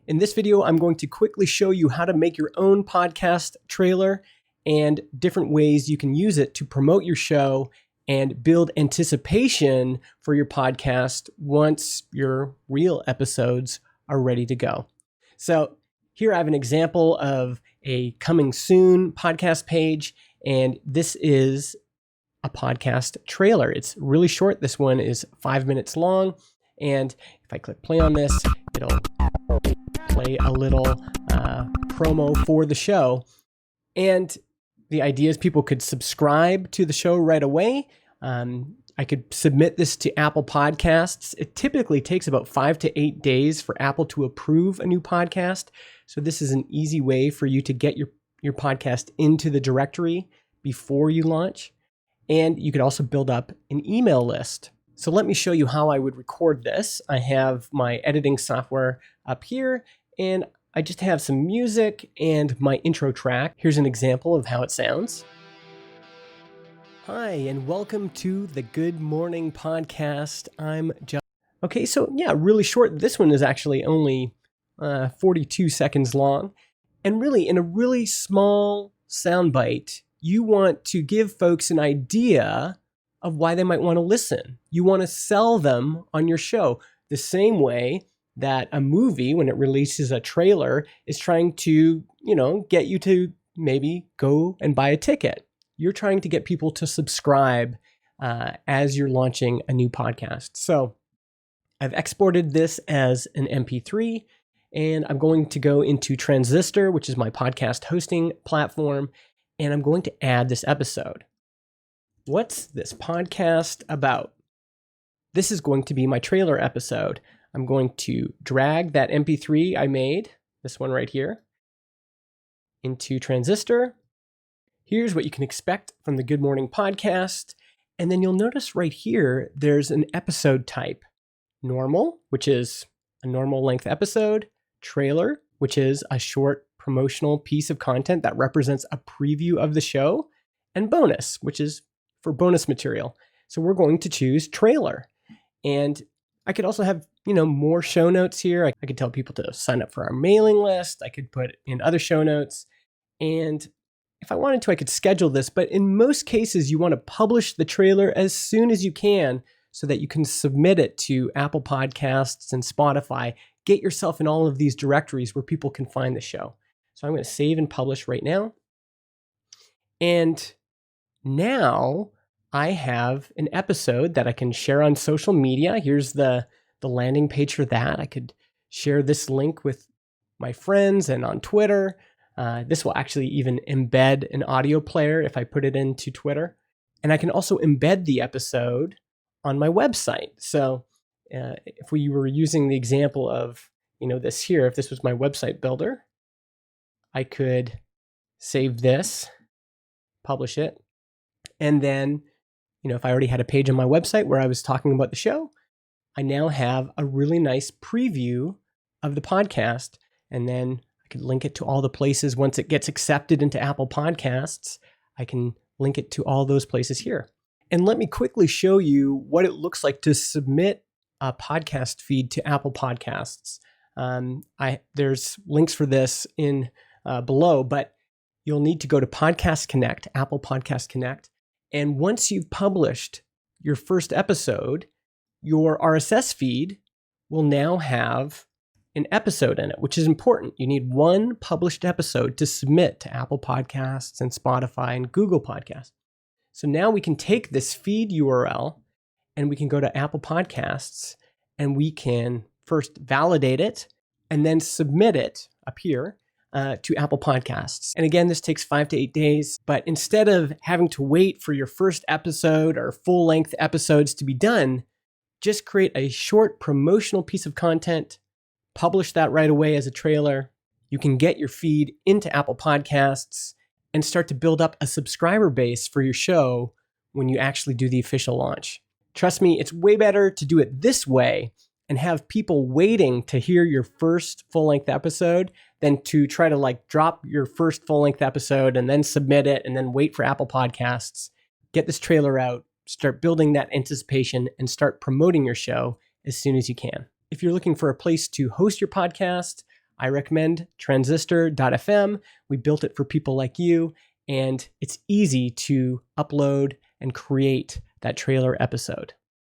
In this video, I'm going to quickly show you how to make your own podcast trailer and different ways you can use it to promote your show and build anticipation for your podcast once your real episodes are ready to go. So here I have an example of a coming soon podcast page, and this is a podcast trailer. It's really short. This one is 5 minutes long, and if I click play on this, it'll play a little promo for the show. And the idea is people could subscribe to the show right away. I could submit this to Apple Podcasts. It typically takes about 5 to 8 days for Apple to approve a new podcast. So this is an easy way for you to get your podcast into the directory before you launch. And you could also build up an email list. So let me show you how I would record this. I have my editing software up here, and I just have some music and my intro track. Here's an example of how it sounds. Hi, and welcome to the Good Morning Podcast. I'm John. Okay, so yeah, really short. This one is actually only 42 seconds long. And really, in a really small soundbite, you want to give folks an idea of why they might want to listen. You want to sell them on your show the same way that a movie, when it releases a trailer, is trying to, get you to maybe go and buy a ticket. You're trying to get people to subscribe as you're launching a new podcast. So I've exported this as an MP3, and I'm going to go into Transistor, which is my podcast hosting platform, and I'm going to add this episode. What's this podcast about? This is going to be my trailer episode. I'm going to drag that MP3 I made, this one right here, into Transistor. Here's what you can expect from the Good Morning Podcast. And then you'll notice right here, there's an episode type. Normal, which is a normal length episode. Trailer, which is a short promotional piece of content that represents a preview of the show. And bonus, which is for bonus material. So we're going to choose trailer. And I could also have, more show notes here. I could tell people to sign up for our mailing list. I could put in other show notes. And if I wanted to, I could schedule this. But in most cases, you want to publish the trailer as soon as you can so that you can submit it to Apple Podcasts and Spotify. Get yourself in all of these directories where people can find the show. So I'm going to save and publish right now. And now I have an episode that I can share on social media. Here's the landing page for that. I could share this link with my friends and on Twitter. This will actually even embed an audio player if I put it into Twitter. And I can also embed the episode on my website. So if we were using the example of, this here, if this was my website builder, I could save this, publish it, and then, if I already had a page on my website where I was talking about the show, I now have a really nice preview of the podcast. And then I could link it to all the places. Once it gets accepted into Apple Podcasts, I can link it to all those places here. And let me quickly show you what it looks like to submit a podcast feed to Apple Podcasts. There's links for this in below, but you'll need to go to Podcast Connect, Apple Podcast Connect. And once you've published your first episode, your RSS feed will now have an episode in it, which is important. You need one published episode to submit to Apple Podcasts and Spotify and Google Podcasts. So now we can take this feed URL and we can go to Apple Podcasts and we can first validate it and then submit it up here to Apple Podcasts. And again, this takes 5 to 8 days, but instead of having to wait for your first episode or full-length episodes to be done, just create a short promotional piece of content, publish that right away as a trailer. You can get your feed into Apple Podcasts and start to build up a subscriber base for your show when you actually do the official launch. Trust me, it's way better to do it this way and have people waiting to hear your first full-length episode than to try to drop your first full-length episode and then submit it and then wait for Apple Podcasts. Get this trailer out, start building that anticipation, and start promoting your show as soon as you can. If you're looking for a place to host your podcast, I recommend transistor.fm. We built it for people like you, and it's easy to upload and create that trailer episode.